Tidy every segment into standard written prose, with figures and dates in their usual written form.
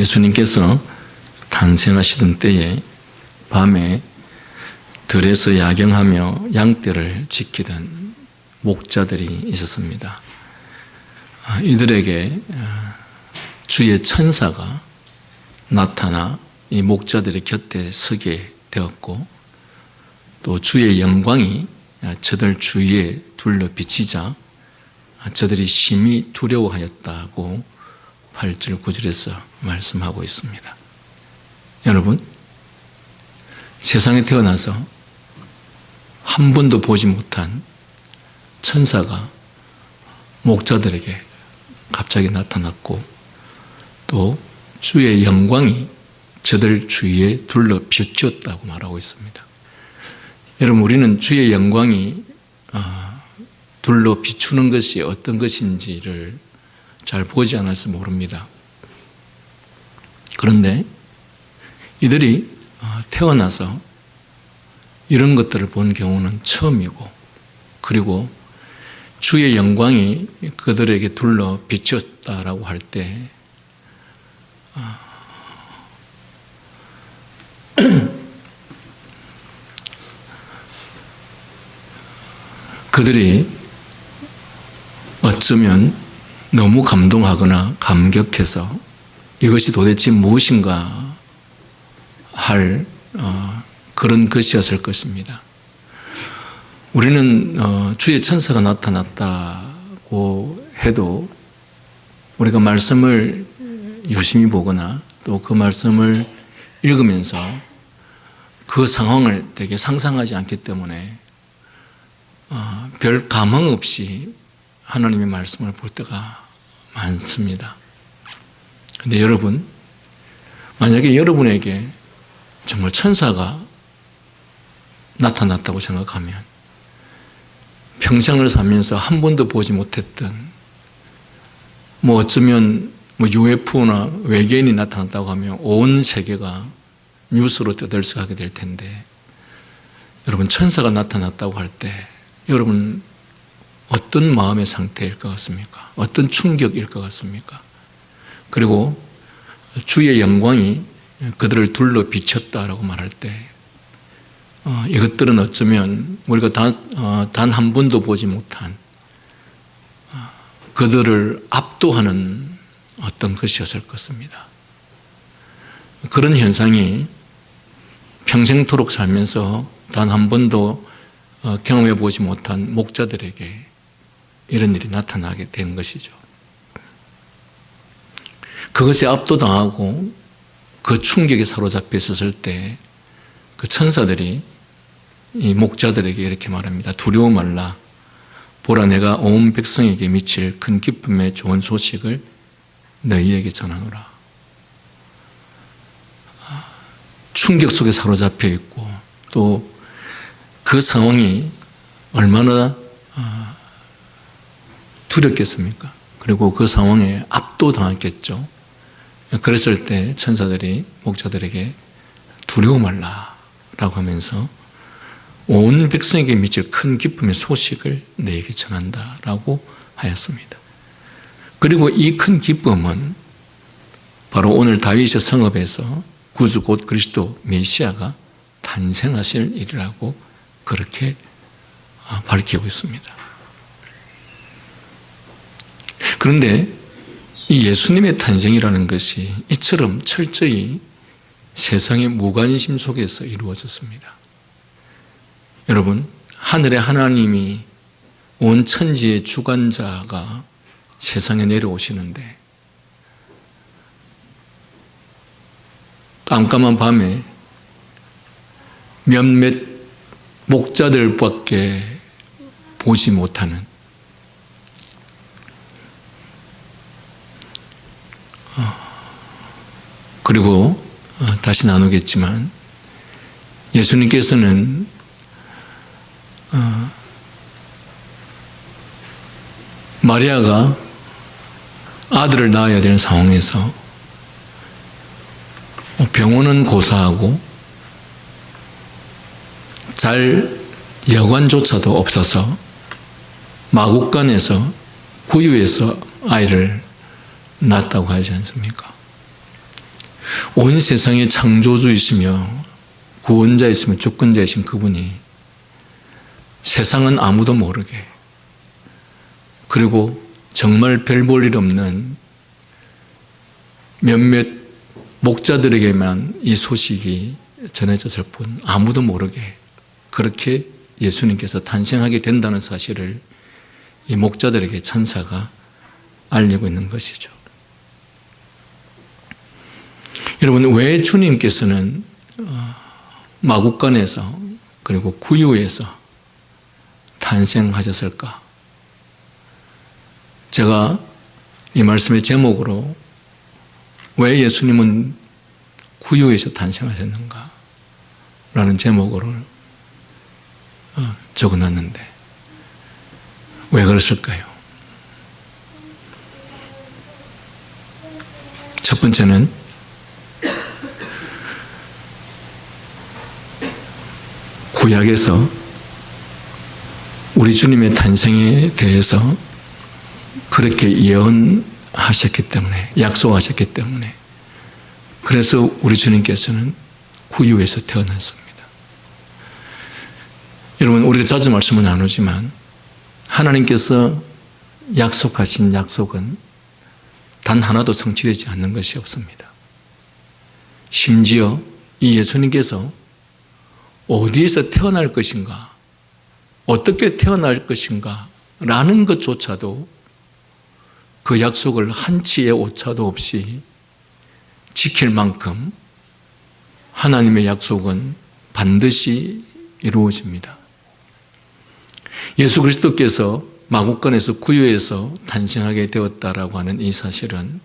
예수님께서 탄생하시던 때에 밤에 들에서 야경하며 양떼를 지키던 목자들이 있었습니다. 이들에게 주의 천사가 나타나 이 목자들의 곁에 서게 되었고, 또 주의 영광이 저들 주위에 둘러 비치자 저들이 심히 두려워하였다고 8절 9절에서 말씀하고 있습니다. 여러분, 세상에 태어나서 한 번도 보지 못한 천사가 목자들에게 갑자기 나타났고, 또 주의 영광이 저들 주위에 둘러 비추었다고 말하고 있습니다. 여러분, 우리는 주의 영광이 둘러 비추는 것이 어떤 것인지를 잘 보지 않아서 모릅니다. 그런데 이들이 태어나서 이런 것들을 본 경우는 처음이고, 그리고 주의 영광이 그들에게 둘러 비쳤다라고 할 때 그들이 어쩌면 너무 감동하거나 감격해서 이것이 도대체 무엇인가 할 그런 것이었을 것입니다. 우리는 주의 천사가 나타났다고 해도 우리가 말씀을 유심히 보거나 또 그 말씀을 읽으면서 그 상황을 되게 상상하지 않기 때문에 별 감흥 없이 하나님의 말씀을 볼 때가 많습니다. 그런데 여러분, 만약에 여러분에게 정말 천사가 나타났다고 생각하면 평생을 살면서 한 번도 보지 못했던, 어쩌면 UFO나 외계인이 나타났다고 하면 온 세계가 뉴스로 떠들썩하게 될 텐데, 여러분, 천사가 나타났다고 할 때 여러분 어떤 마음의 상태일 것 같습니까? 어떤 충격일 것 같습니까? 그리고 주의 영광이 그들을 둘러 비쳤다라고 말할 때 이것들은 어쩌면 우리가 단 한 번도 보지 못한 그들을 압도하는 어떤 것이었을 것입니다. 그런 현상이 평생토록 살면서 단 한 번도 경험해 보지 못한 목자들에게 이런 일이 나타나게 된 것이죠. 그것에 압도당하고 그 충격에 사로잡혀 있었을 때 그 천사들이 이 목자들에게 이렇게 말합니다. 두려워 말라. 보라, 내가 온 백성에게 미칠 큰 기쁨의 좋은 소식을 너희에게 전하노라. 충격 속에 사로잡혀 있고, 또 그 상황이 얼마나 두렵겠습니까? 그리고 그 상황에 압도당했겠죠. 그랬을 때 천사들이 목자들에게 두려워 말라라고 하면서 온 백성에게 미칠 큰 기쁨의 소식을 너에게 전한다라고 하였습니다. 그리고 이 큰 기쁨은 바로 오늘 다윗의 성읍에서 구주 곧 그리스도 메시아가 탄생하실 일이라고 그렇게 밝히고 있습니다. 그런데 이 예수님의 탄생이라는 것이 이처럼 철저히 세상의 무관심 속에서 이루어졌습니다. 여러분, 하늘의 하나님이 온 천지의 주관자가 세상에 내려오시는데, 깜깜한 밤에 몇몇 목자들밖에 보지 못하는 그리고 다시 나누겠지만 예수님께서는 마리아가 아들을 낳아야 되는 상황에서 병원은 고사하고 잘 여관조차도 없어서 마국간에서 구유에서 아이를 낳았다고 하지 않습니까? 온 세상의 창조주이시며 구원자이시며 주권자이신 그분이 세상은 아무도 모르게, 그리고 정말 별 볼 일 없는 몇몇 목자들에게만 이 소식이 전해졌을 뿐 아무도 모르게 그렇게 예수님께서 탄생하게 된다는 사실을 이 목자들에게 천사가 알리고 있는 것이죠. 여러분, 왜 주님께서는 마국간에서 그리고 구유에서 탄생하셨을까? 제가 이 말씀의 제목으로 왜 예수님은 구유에서 탄생하셨는가? 라는 제목으로 적어놨는데 왜 그랬을까요? 첫 번째는 구약에서 우리 주님의 탄생에 대해서 그렇게 예언하셨기 때문에, 약속하셨기 때문에, 그래서 우리 주님께서는 구유에서 태어났습니다. 여러분, 우리가 자주 말씀을 나누지만 하나님께서 약속하신 약속은 단 하나도 성취되지 않는 것이 없습니다. 심지어 이 예수님께서 어디에서 태어날 것인가, 어떻게 태어날 것인가 라는 것조차도 그 약속을 한치의 오차도 없이 지킬 만큼 하나님의 약속은 반드시 이루어집니다. 예수 그리스도께서 마국간에서 구유에서 탄생하게 되었다라고 하는 이 사실은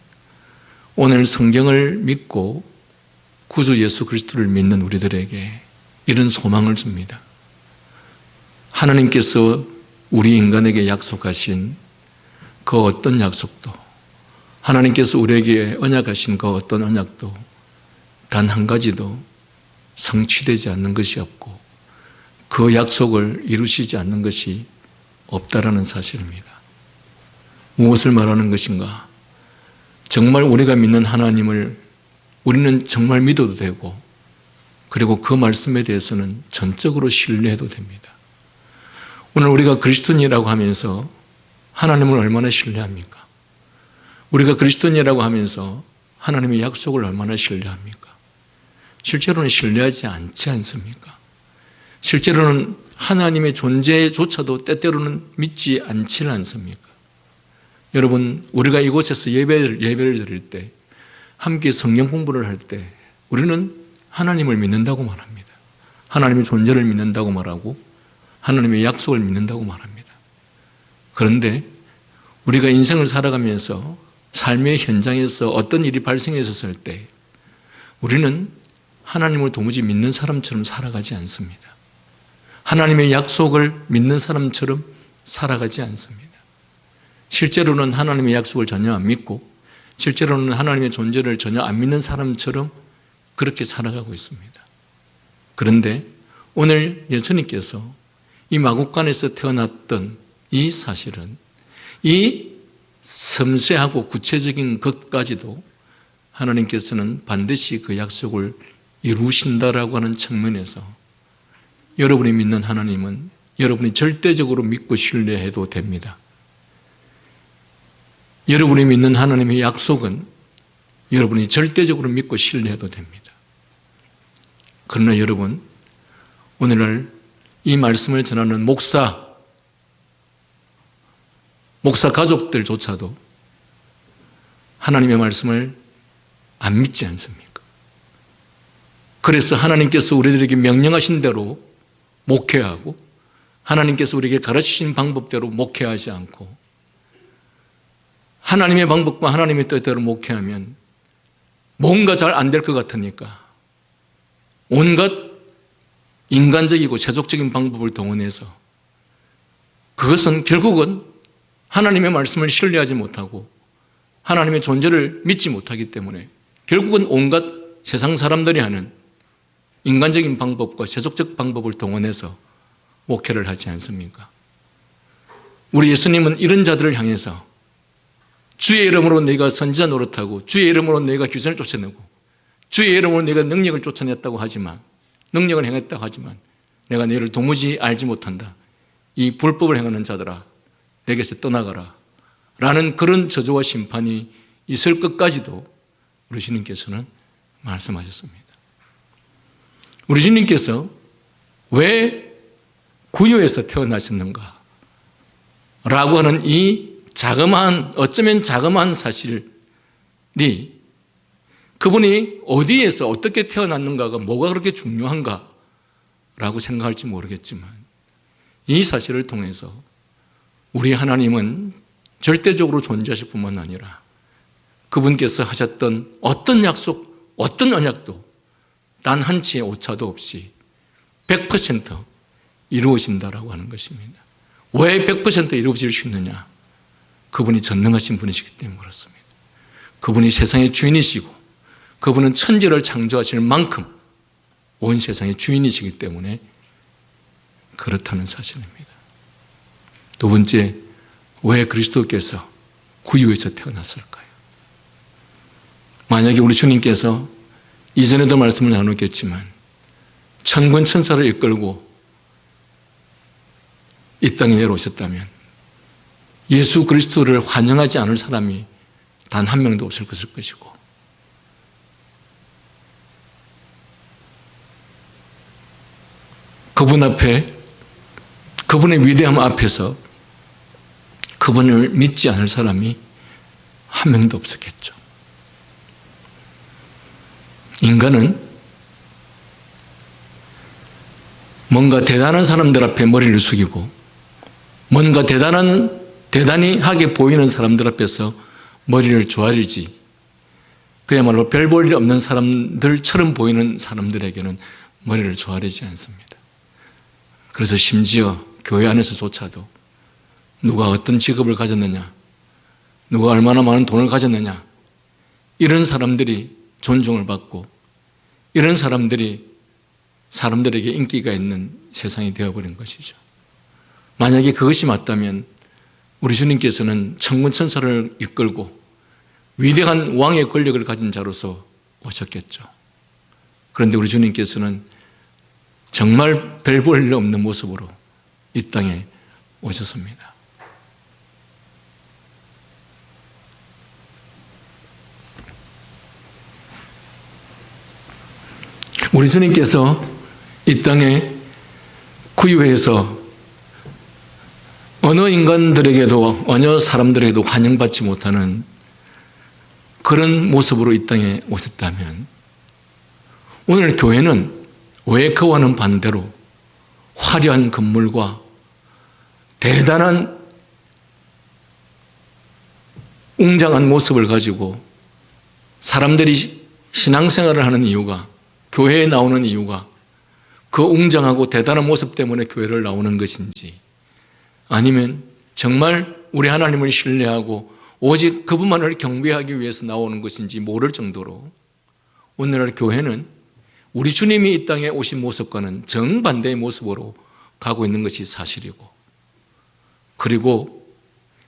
오늘 성경을 믿고 구주 예수 그리스도를 믿는 우리들에게 이런 소망을 줍니다. 하나님께서 우리 인간에게 약속하신 그 어떤 약속도, 하나님께서 우리에게 언약하신 그 어떤 언약도 단 한 가지도 성취되지 않는 것이 없고 그 약속을 이루시지 않는 것이 없다라는 사실입니다. 무엇을 말하는 것인가? 정말 우리가 믿는 하나님을 우리는 정말 믿어도 되고, 그리고 그 말씀에 대해서는 전적으로 신뢰해도 됩니다. 오늘 우리가 그리스도인이라고 하면서 하나님을 얼마나 신뢰합니까? 우리가 그리스도인이라고 하면서 하나님의 약속을 얼마나 신뢰합니까? 실제로는 신뢰하지 않지 않습니까? 실제로는 하나님의 존재조차도 때때로는 믿지 않지 않습니까? 여러분, 우리가 이곳에서 예배를 드릴 때, 함께 성경 공부를 할 때 우리는 하나님을 믿는다고 말합니다. 하나님의 존재를 믿는다고 말하고 하나님의 약속을 믿는다고 말합니다. 그런데 우리가 인생을 살아가면서 삶의 현장에서 어떤 일이 발생했었을 때 우리는 하나님을 도무지 믿는 사람처럼 살아가지 않습니다. 하나님의 약속을 믿는 사람처럼 살아가지 않습니다. 실제로는 하나님의 약속을 전혀 안 믿고 실제로는 하나님의 존재를 전혀 안 믿는 사람처럼 그렇게 살아가고 있습니다. 그런데 오늘 예수님께서 이 마국간에서 태어났던 이 사실은, 이 섬세하고 구체적인 것까지도 하나님께서는 반드시 그 약속을 이루신다라고 하는 측면에서 여러분이 믿는 하나님은 여러분이 절대적으로 믿고 신뢰해도 됩니다. 여러분이 믿는 하나님의 약속은 여러분이 절대적으로 믿고 신뢰해도 됩니다. 그러나 여러분, 오늘날 이 말씀을 전하는 목사 가족들조차도 하나님의 말씀을 안 믿지 않습니까? 그래서 하나님께서 우리들에게 명령하신 대로 목회하고 하나님께서 우리에게 가르치신 방법대로 목회하지 않고 하나님의 방법과 하나님의 뜻대로 목회하면 뭔가 잘 안 될 것 같으니까 온갖 인간적이고 세속적인 방법을 동원해서 그것은 결국은 하나님의 말씀을 신뢰하지 못하고 하나님의 존재를 믿지 못하기 때문에 결국은 온갖 세상 사람들이 하는 인간적인 방법과 세속적 방법을 동원해서 목회를 하지 않습니까? 우리 예수님은 이런 자들을 향해서 주의 이름으로 너희가 선지자 노릇하고 주의 이름으로 너희가 귀신을 쫓아내고 주의 이름으로 내가 능력을 쫓아냈다고 하지만, 능력을 행했다고 하지만 내가 너를 도무지 알지 못한다. 이 불법을 행하는 자들아, 내게서 떠나가라 라는 그런 저주와 심판이 있을 것까지도 우리 주님께서는 말씀하셨습니다. 우리 주님께서 왜 구유에서 태어나셨는가 라고 하는 이 자그마한, 어쩌면 자그마한 사실이 그분이 어디에서 어떻게 태어났는가가 뭐가 그렇게 중요한가 라고 생각할지 모르겠지만, 이 사실을 통해서 우리 하나님은 절대적으로 존재하실 뿐만 아니라 그분께서 하셨던 어떤 약속, 어떤 언약도 단 한 치의 오차도 없이 100% 이루어진다라고 하는 것입니다. 왜 100% 이루어질 수 있느냐? 그분이 전능하신 분이시기 때문에 그렇습니다. 그분이 세상의 주인이시고 그분은 천지를 창조하실 만큼 온 세상의 주인이시기 때문에 그렇다는 사실입니다. 두 번째, 왜 그리스도께서 구유에서 태어났을까요? 만약에 우리 주님께서 이전에도 말씀을 나눴겠지만 천군 천사를 이끌고 이 땅에 내려오셨다면 예수 그리스도를 환영하지 않을 사람이 단 한 명도 없을 것이고, 그분 앞에, 그분의 위대함 앞에서 그분을 믿지 않을 사람이 한 명도 없었겠죠. 인간은 뭔가 대단한 사람들 앞에 머리를 숙이고 뭔가 대단히 하게 보이는 사람들 앞에서 머리를 조아리지, 그야말로 별 볼 일 없는 사람들처럼 보이는 사람들에게는 머리를 조아리지 않습니다. 그래서 심지어 교회 안에서조차도 누가 어떤 직업을 가졌느냐, 누가 얼마나 많은 돈을 가졌느냐, 이런 사람들이 존중을 받고 이런 사람들이 사람들에게 인기가 있는 세상이 되어버린 것이죠. 만약에 그것이 맞다면 우리 주님께서는 천군 천사를 이끌고 위대한 왕의 권력을 가진 자로서 오셨겠죠. 그런데 우리 주님께서는 정말 별 볼 일 없는 모습으로 이 땅에 오셨습니다. 우리 주님께서 이 땅에 구유해서 어느 인간들에게도 어느 사람들에게도 환영받지 못하는 그런 모습으로 이 땅에 오셨다면, 오늘 교회는 왜 그와는 반대로 화려한 건물과 대단한 웅장한 모습을 가지고 사람들이 신앙생활을 하는 이유가, 교회에 나오는 이유가 그 웅장하고 대단한 모습 때문에 교회를 나오는 것인지, 아니면 정말 우리 하나님을 신뢰하고 오직 그분만을 경배하기 위해서 나오는 것인지 모를 정도로 오늘날 교회는 우리 주님이 이 땅에 오신 모습과는 정반대의 모습으로 가고 있는 것이 사실이고, 그리고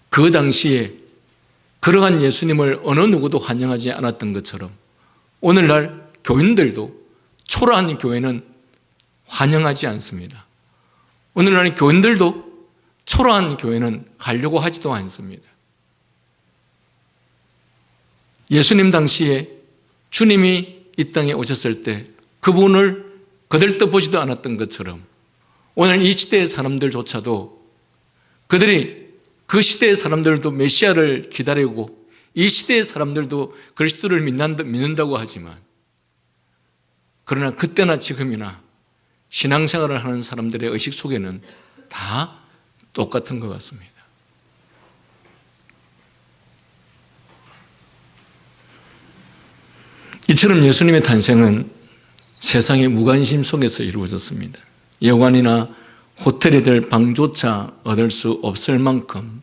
그 당시에 그러한 예수님을 어느 누구도 환영하지 않았던 것처럼 오늘날 교인들도 초라한 교회는 환영하지 않습니다. 오늘날 교인들도 초라한 교회는 가려고 하지도 않습니다. 예수님 당시에 주님이 이 땅에 오셨을 때 그분을 거들떠보지도 않았던 것처럼 오늘 이 시대의 사람들조차도 그들이 그 시대의 사람들도 메시아를 기다리고 이 시대의 사람들도 그리스도를 믿는다고 하지만, 그러나 그때나 지금이나 신앙생활을 하는 사람들의 의식 속에는 다 똑같은 것 같습니다. 이처럼 예수님의 탄생은 세상의 무관심 속에서 이루어졌습니다. 여관이나 호텔에 될 방조차 얻을 수 없을 만큼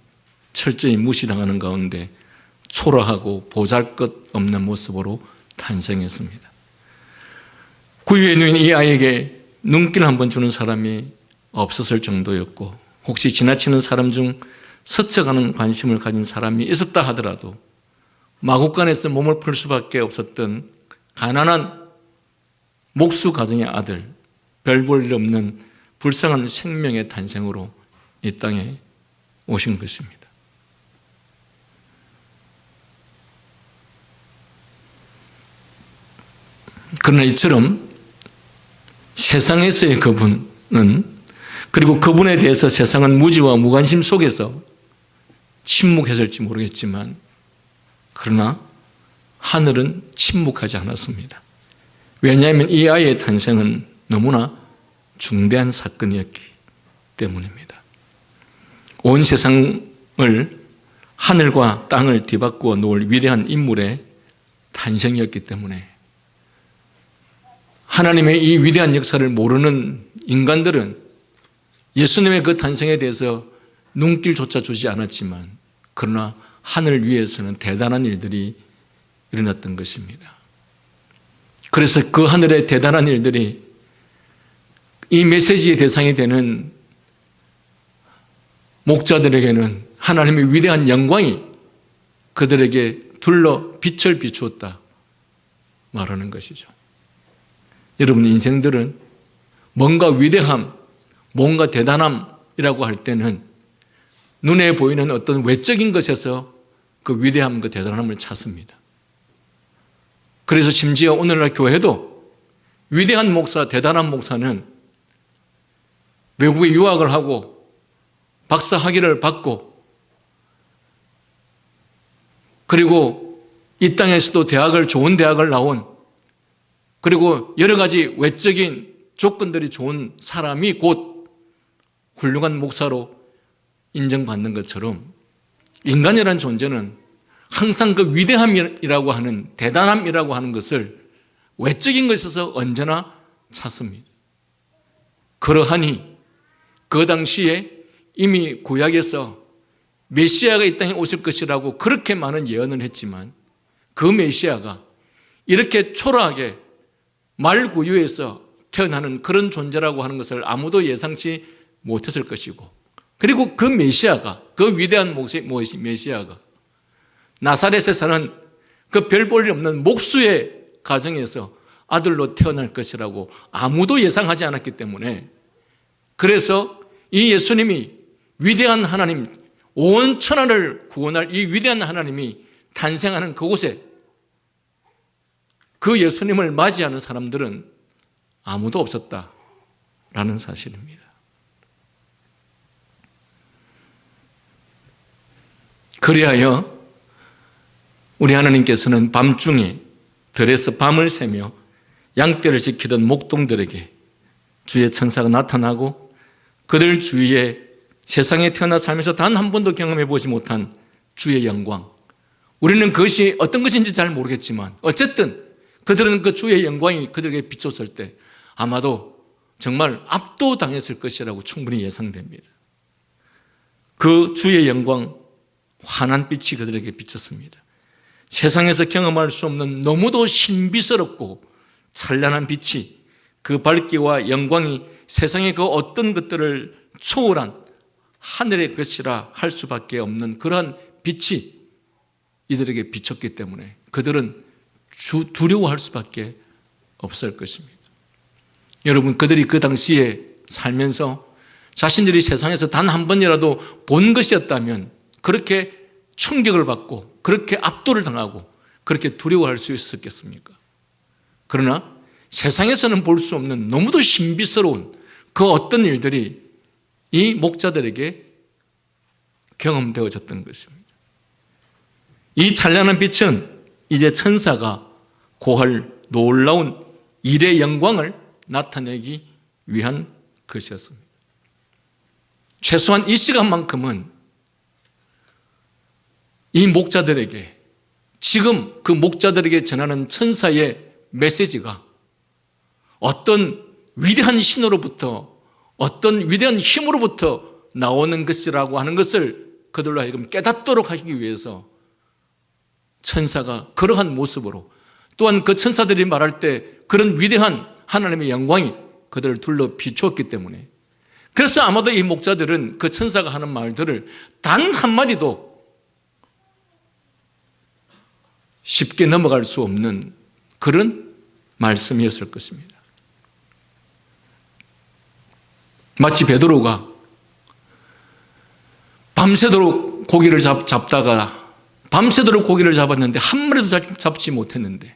철저히 무시당하는 가운데 초라하고 보잘것없는 모습으로 탄생했습니다. 구유에 누인 이 아이에게 눈길 한번 주는 사람이 없었을 정도였고, 혹시 지나치는 사람 중 스쳐가는 관심을 가진 사람이 있었다 하더라도 마구간에서 몸을 풀 수밖에 없었던 가난한 목수 가정의 아들, 별 볼 일 없는 불쌍한 생명의 탄생으로 이 땅에 오신 것입니다. 그러나 이처럼 세상에서의 그분은, 그리고 그분에 대해서 세상은 무지와 무관심 속에서 침묵했을지 모르겠지만, 그러나 하늘은 침묵하지 않았습니다. 왜냐하면 이 아이의 탄생은 너무나 중대한 사건이었기 때문입니다. 온 세상을 하늘과 땅을 뒤바꾸어 놓을 위대한 인물의 탄생이었기 때문에 하나님의 이 위대한 역사를 모르는 인간들은 예수님의 그 탄생에 대해서 눈길조차 주지 않았지만, 그러나 하늘 위에서는 대단한 일들이 일어났던 것입니다. 그래서 그 하늘의 대단한 일들이 이 메시지의 대상이 되는 목자들에게는 하나님의 위대한 영광이 그들에게 둘러 빛을 비추었다 말하는 것이죠. 여러분, 인생들은 뭔가 위대함, 뭔가 대단함이라고 할 때는 눈에 보이는 어떤 외적인 것에서 그 위대함, 그 대단함을 찾습니다. 그래서 심지어 오늘날 교회도 위대한 목사, 대단한 목사는 외국에 유학을 하고 박사 학위를 받고, 그리고 이 땅에서도 좋은 대학을 나온, 그리고 여러 가지 외적인 조건들이 좋은 사람이 곧 훌륭한 목사로 인정받는 것처럼, 인간이라는 존재는 항상 그 위대함이라고 하는, 대단함이라고 하는 것을 외적인 것에서 언제나 찾습니다. 그러하니 그 당시에 이미 구약에서 메시아가 이 땅에 오실 것이라고 그렇게 많은 예언을 했지만, 그 메시아가 이렇게 초라하게 말구유에서 태어나는 그런 존재라고 하는 것을 아무도 예상치 못했을 것이고, 그리고 그 메시아가, 그 위대한 메시아가 나사렛에 사는 그 별 볼 일 없는 목수의 가정에서 아들로 태어날 것이라고 아무도 예상하지 않았기 때문에, 그래서 이 예수님이 위대한 하나님, 온 천하를 구원할 이 위대한 하나님이 탄생하는 그곳에 그 예수님을 맞이하는 사람들은 아무도 없었다라는 사실입니다. 그리하여 우리 하나님께서는 밤중에 들에서 밤을 새며 양떼를 지키던 목동들에게 주의 천사가 나타나고, 그들 주위에 세상에 태어나 살면서 단 한 번도 경험해 보지 못한 주의 영광, 우리는 그것이 어떤 것인지 잘 모르겠지만 어쨌든 그들은 그 주의 영광이 그들에게 비쳤을 때 아마도 정말 압도당했을 것이라고 충분히 예상됩니다. 그 주의 영광, 환한 빛이 그들에게 비쳤습니다. 세상에서 경험할 수 없는 너무도 신비스럽고 찬란한 빛이, 그 밝기와 영광이 세상의 그 어떤 것들을 초월한 하늘의 것이라 할 수밖에 없는 그러한 빛이 이들에게 비쳤기 때문에 그들은 두려워할 수밖에 없을 것입니다. 여러분, 그들이 그 당시에 살면서 자신들이 세상에서 단 한 번이라도 본 것이었다면 그렇게 충격을 받고 그렇게 압도를 당하고 그렇게 두려워할 수 있었겠습니까? 그러나 세상에서는 볼 수 없는 너무도 신비스러운 그 어떤 일들이 이 목자들에게 경험되어졌던 것입니다. 이 찬란한 빛은 이제 천사가 고할 놀라운 일의 영광을 나타내기 위한 것이었습니다. 최소한 이 시간만큼은 이 목자들에게, 지금 그 목자들에게 전하는 천사의 메시지가 어떤 위대한 신으로부터, 어떤 위대한 힘으로부터 나오는 것이라고 하는 것을 그들로 하여금 깨닫도록 하기 위해서 천사가 그러한 모습으로, 또한 그 천사들이 말할 때 그런 위대한 하나님의 영광이 그들을 둘러 비추었기 때문에, 그래서 아마도 이 목자들은 그 천사가 하는 말들을 단 한마디도 쉽게 넘어갈 수 없는 그런 말씀이었을 것입니다. 마치 베드로가 밤새도록 고기를 잡다가 밤새도록 고기를 잡았는데 한 마리도 잡지 못했는데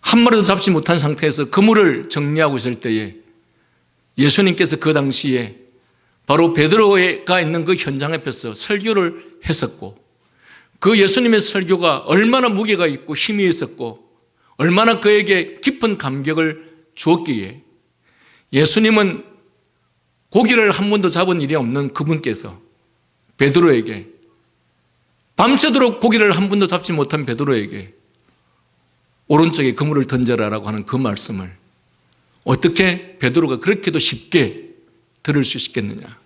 한 마리도 잡지 못한 상태에서 그물을 정리하고 있을 때에 예수님께서 그 당시에 바로 베드로가 있는 그 현장 앞에서 설교를 했었고 그 예수님의 설교가 얼마나 무게가 있고 힘이 있었고 얼마나 그에게 깊은 감격을 주었기에 예수님은 고기를 한 번도 잡은 일이 없는 그분께서 베드로에게 밤새도록 고기를 한 번도 잡지 못한 베드로에게 오른쪽에 그물을 던져라라고 하는 그 말씀을 어떻게 베드로가 그렇게도 쉽게 들을 수 있겠느냐.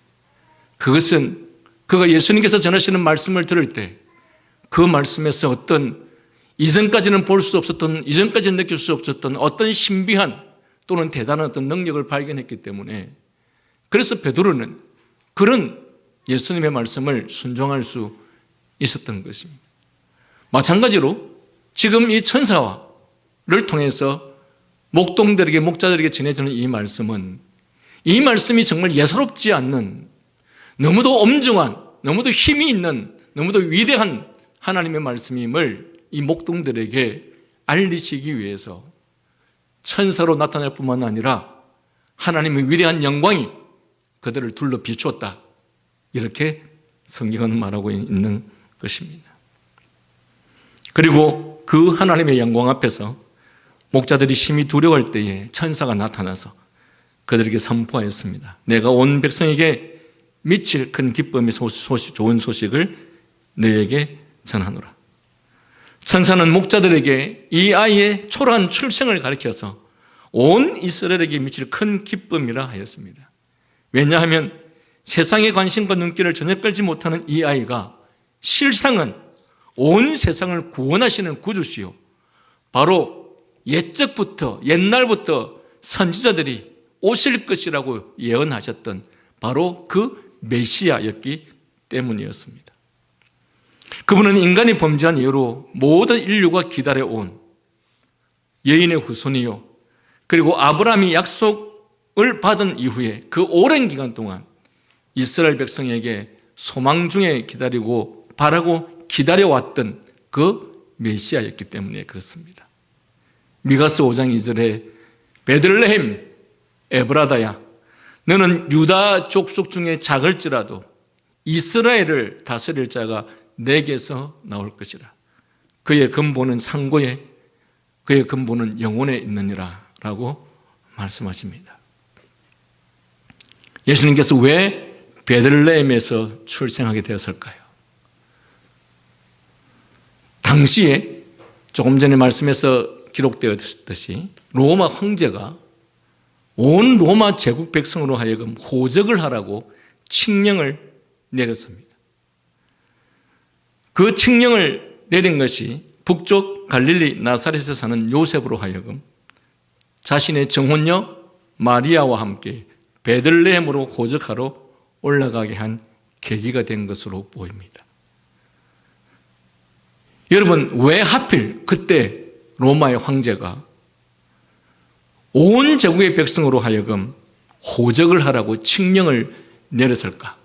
그것은 그가 예수님께서 전하시는 말씀을 들을 때 그 말씀에서 어떤 이전까지는 볼 수 없었던, 이전까지는 느낄 수 없었던 어떤 신비한 또는 대단한 어떤 능력을 발견했기 때문에 그래서 베드로는 그런 예수님의 말씀을 순종할 수 있었던 것입니다. 마찬가지로 지금 이 천사를 통해서 목동들에게, 목자들에게 전해지는 이 말씀은 이 말씀이 정말 예사롭지 않는 너무도 엄중한, 너무도 힘이 있는, 너무도 위대한 하나님의 말씀임을 이 목동들에게 알리시기 위해서 천사로 나타날 뿐만 아니라 하나님의 위대한 영광이 그들을 둘러 비추었다. 이렇게 성경은 말하고 있는 것입니다. 그리고 그 하나님의 영광 앞에서 목자들이 심히 두려워할 때에 천사가 나타나서 그들에게 선포하였습니다. 내가 온 백성에게 미칠 큰 기쁨의 좋은 소식을 너에게 전하노라. 천사는 목자들에게 이 아이의 초라한 출생을 가리켜서 온 이스라엘에게 미칠 큰 기쁨이라 하였습니다. 왜냐하면 세상의 관심과 눈길을 전혀 끌지 못하는 이 아이가 실상은 온 세상을 구원하시는 구주시요 바로 옛날부터 선지자들이 오실 것이라고 예언하셨던 바로 그 메시아였기 때문이었습니다. 그분은 인간이 범죄한 이후로 모든 인류가 기다려온 여인의 후손이요 그리고 아브라함이 약속을 받은 이후에 그 오랜 기간 동안 이스라엘 백성에게 소망 중에 기다리고 바라고 기다려왔던 그 메시아였기 때문에 그렇습니다. 미가서 5장 2절에 베들레헴 에브라다야 너는 유다 족속 중에 작을지라도 이스라엘을 다스릴 자가 내게서 나올 것이라. 그의 근본은 상고에 그의 근본은 영혼에 있느니라 라고 말씀하십니다. 예수님께서 왜 베들레헴에서 출생하게 되었을까요? 당시에 조금 전에 말씀에서 기록되었듯이 로마 황제가 온 로마 제국 백성으로 하여금 호적을 하라고 칙령을 내렸습니다. 그 칙령을 내린 것이 북쪽 갈릴리 나사렛에 사는 요셉으로 하여금 자신의 정혼녀 마리아와 함께 베들레헴으로 호적하러 올라가게 한 계기가 된 것으로 보입니다. 여러분, 왜 하필 그때 로마의 황제가 온 제국의 백성으로 하여금 호적을 하라고 칙령을 내렸을까?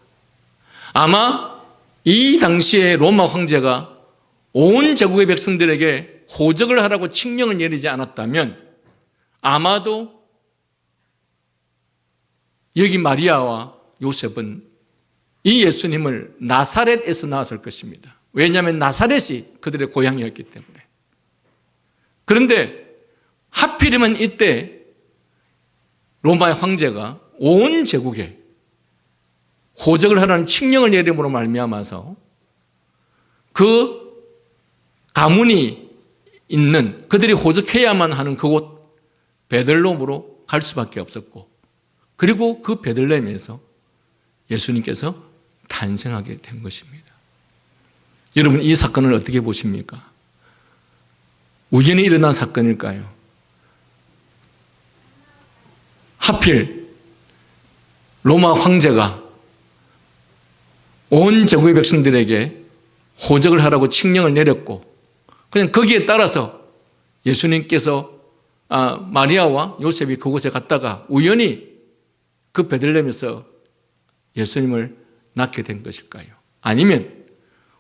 아마 이 당시에 로마 황제가 온 제국의 백성들에게 호적을 하라고 칙령을 내리지 않았다면 아마도 여기 마리아와 요셉은 이 예수님을 나사렛에서 낳았을 것입니다. 왜냐하면 나사렛이 그들의 고향이었기 때문에. 그런데 하필이면 이때 로마의 황제가 온 제국에 호적을 하라는 칙령을 내림으로 말미암아서 그 가문이 있는 그들이 호적해야만 하는 그곳 베들레헴으로 갈 수밖에 없었고 그리고 그 베들레헴에서 예수님께서 탄생하게 된 것입니다. 여러분, 이 사건을 어떻게 보십니까? 우연히 일어난 사건일까요? 하필 로마 황제가 온 제국의 백성들에게 호적을 하라고 칙령을 내렸고 그냥 거기에 따라서 예수님께서 마리아와 요셉이 그곳에 갔다가 우연히 그 베들레헴에서 예수님을 낳게 된 것일까요? 아니면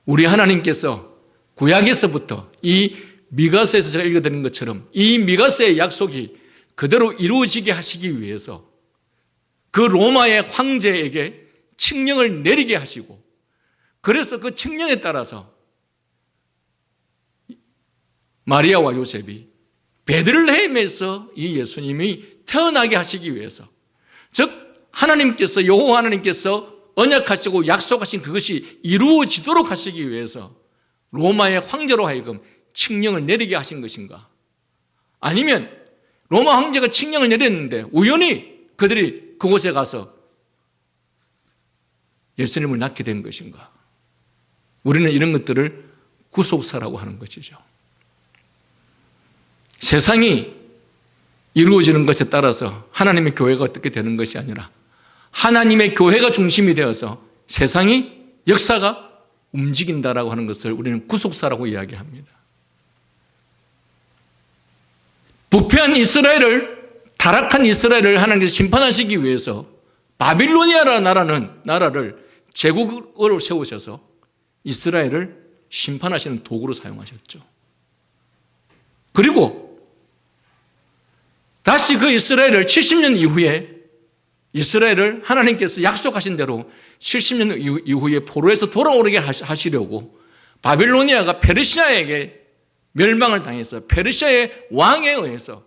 우리 하나님께서 구약에서부터 이 미가서에서 제가 읽어드린 것처럼 이 미가서의 약속이 그대로 이루어지게 하시기 위해서 그 로마의 황제에게 칙령을 내리게 하시고, 그래서 그 칙령에 따라서 마리아와 요셉이 베들레헴에서 이 예수님이 태어나게 하시기 위해서, 즉 하나님께서, 여호와 하나님께서 언약하시고 약속하신 그것이 이루어지도록 하시기 위해서 로마의 황제로 하여금 칙령을 내리게 하신 것인가? 아니면 로마 황제가 칙령을 내렸는데 우연히 그들이 그곳에 가서 예수님을 낳게 된 것인가? 우리는 이런 것들을 구속사라고 하는 것이죠. 세상이 이루어지는 것에 따라서 하나님의 교회가 어떻게 되는 것이 아니라 하나님의 교회가 중심이 되어서 세상이, 역사가 움직인다라고 하는 것을 우리는 구속사라고 이야기합니다. 부패한 이스라엘을, 타락한 이스라엘을 하나님께서 심판하시기 위해서 바빌로니아라는 나라를 제국으로 세우셔서 이스라엘을 심판하시는 도구로 사용하셨죠. 그리고 다시 그 이스라엘을 70년 이후에 이스라엘을 하나님께서 약속하신 대로 70년 이후에 포로에서 돌아오게 하시려고 바빌로니아가 페르시아에게 멸망을 당해서 페르시아의 왕에 의해서,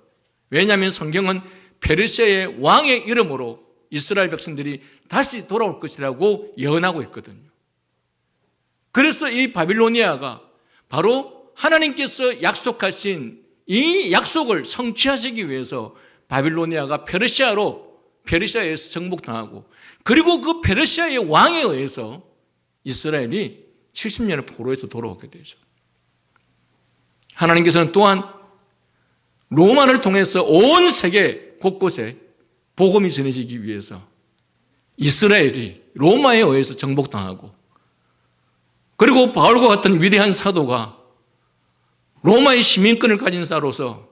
왜냐하면 성경은 페르시아의 왕의 이름으로 이스라엘 백성들이 다시 돌아올 것이라고 예언하고 있거든요. 그래서 이 바빌로니아가 바로 하나님께서 약속하신 이 약속을 성취하시기 위해서 바빌로니아가 페르시아에서 정복당하고, 그리고 그 페르시아의 왕에 의해서 이스라엘이 70년의 포로에서 돌아오게 되죠. 하나님께서는 또한 로마를 통해서 온 세계 곳곳에 복음이 전해지기 위해서 이스라엘이 로마에 의해서 정복당하고, 그리고 바울과 같은 위대한 사도가 로마의 시민권을 가진 자로서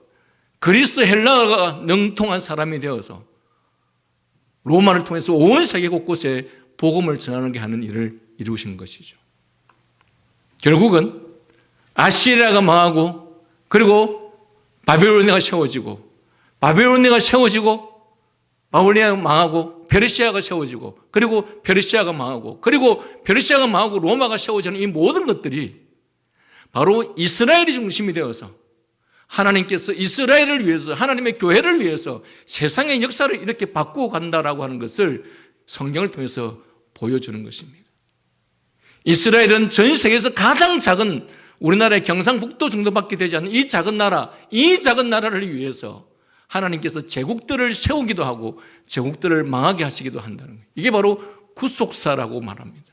그리스 헬라어가 능통한 사람이 되어서 로마를 통해서 온 세계 곳곳에 복음을 전하게 하는 일을 이루신 것이죠. 결국은 아시리아가 망하고, 그리고 바빌로니아가 세워지고, 바빌로니아가 망하고, 페르시아가 세워지고, 그리고 페르시아가 망하고, 그리고 페르시아가 망하고 로마가 세워지는 이 모든 것들이 바로 이스라엘이 중심이 되어서 하나님께서 이스라엘을 위해서, 하나님의 교회를 위해서 세상의 역사를 이렇게 바꾸어 간다라고 하는 것을 성경을 통해서 보여주는 것입니다. 이스라엘은 전 세계에서 가장 작은, 우리나라의 경상북도 정도밖에 되지 않는 이 작은 나라를 위해서 하나님께서 제국들을 세우기도 하고 제국들을 망하게 하시기도 한다는 거예요. 이게 바로 구속사라고 말합니다.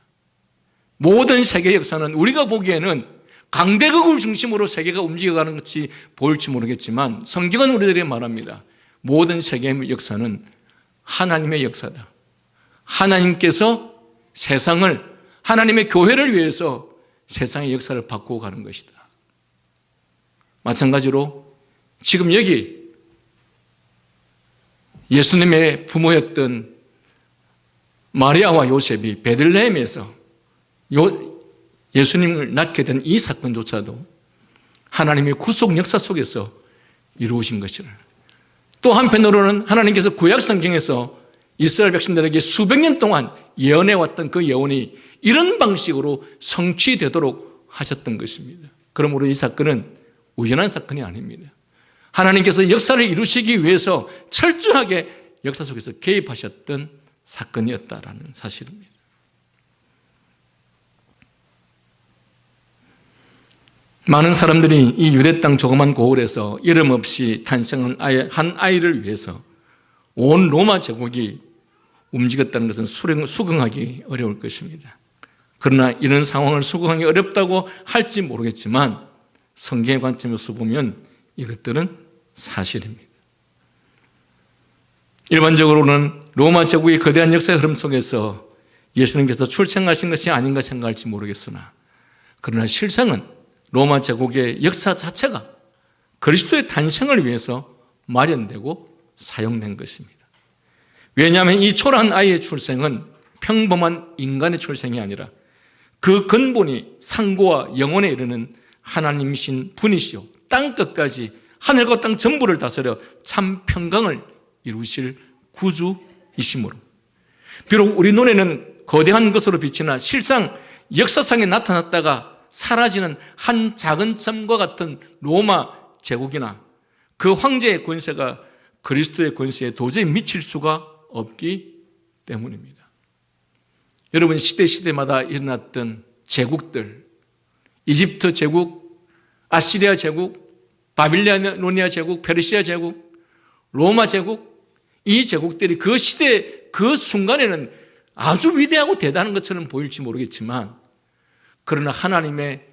모든 세계 역사는 우리가 보기에는 강대국을 중심으로 세계가 움직여가는 것이 보일지 모르겠지만 성경은 우리들에게 말합니다. 모든 세계의 역사는 하나님의 역사다. 하나님께서 세상을, 하나님의 교회를 위해서 세상의 역사를 바꾸어 가는 것이다. 마찬가지로 지금 여기 예수님의 부모였던 마리아와 요셉이 베들레헴에서 예수님을 낳게 된 이 사건조차도 하나님의 구속 역사 속에서 이루어진 것을, 또 한편으로는 하나님께서 구약 성경에서 이스라엘 백성들에게 수백 년 동안 예언해왔던 그 예언이 이런 방식으로 성취되도록 하셨던 것입니다. 그러므로 이 사건은 우연한 사건이 아닙니다. 하나님께서 역사를 이루시기 위해서 철저하게 역사 속에서 개입하셨던 사건이었다라는 사실입니다. 많은 사람들이 이 유대 땅 조그만 고을에서 이름 없이 탄생한 한 아이를 위해서 온 로마 제국이 움직였다는 것은 수긍하기 어려울 것입니다. 그러나 이런 상황을 수긍하기 어렵다고 할지 모르겠지만 성경의 관점에서 보면 이것들은 사실입니다. 일반적으로는 로마 제국의 거대한 역사의 흐름 속에서 예수님께서 출생하신 것이 아닌가 생각할지 모르겠으나, 그러나 실상은 로마 제국의 역사 자체가 그리스도의 탄생을 위해서 마련되고 사용된 것입니다. 왜냐하면 이 초라한 아이의 출생은 평범한 인간의 출생이 아니라 그 근본이 상고와 영혼에 이르는 하나님이신 분이시오, 땅끝까지 하늘과 땅 전부를 다스려 참 평강을 이루실 구주이시므로, 비록 우리 눈에는 거대한 것으로 비치나 실상 역사상에 나타났다가 사라지는 한 작은 점과 같은 로마 제국이나 그 황제의 권세가 그리스도의 권세에 도저히 미칠 수가 없기 때문입니다. 여러분, 시대마다 일어났던 제국들, 이집트 제국, 아시리아 제국, 바빌로니아 제국, 페르시아 제국, 로마 제국, 이 제국들이 그 시대 그 순간에는 아주 위대하고 대단한 것처럼 보일지 모르겠지만, 그러나 하나님의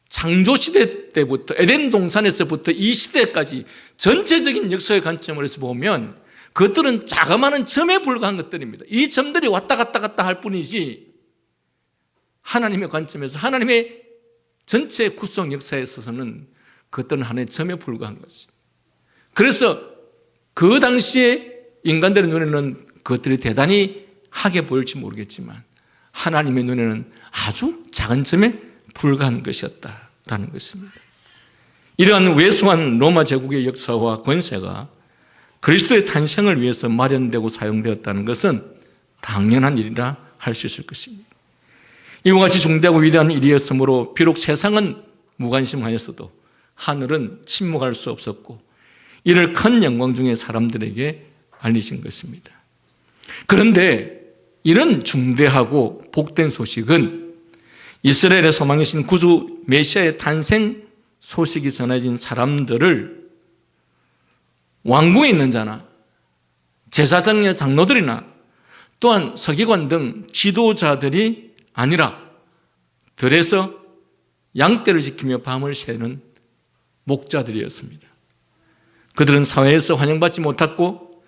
창조시대 때부터 에덴 동산에서부터 이 시대까지 전체적인 역사의 관점으로서 보면 그것들은 자그마한 점에 불과한 것들입니다. 이 점들이 왔다 갔다 할 뿐이지 하나님의 관점에서, 하나님의 전체 구성 역사에 있어서는 그것들은 하나의 점에 불과한 것입니다. 그래서 그 당시에 인간들의 눈에는 그것들이 대단히 하게 보일지 모르겠지만 하나님의 눈에는 아주 작은 점에 불과한 것이었다라는 것입니다. 이러한 왜소한 로마 제국의 역사와 권세가 그리스도의 탄생을 위해서 마련되고 사용되었다는 것은 당연한 일이라 할 수 있을 것입니다. 이와 같이 중대하고 위대한 일이었으므로 비록 세상은 무관심하였어도 하늘은 침묵할 수 없었고 이를 큰 영광 중에 사람들에게 알리신 것입니다. 그런데 이런 중대하고 복된 소식은 이스라엘의 소망이신 구주 메시아의 탄생 소식이 전해진 사람들을 왕궁에 있는 자나 제사장이나 장로들이나 또한 서기관 등 지도자들이 아니라 들에서 양떼를 지키며 밤을 새는 목자들이었습니다. 그들은 사회에서 환영받지 못했고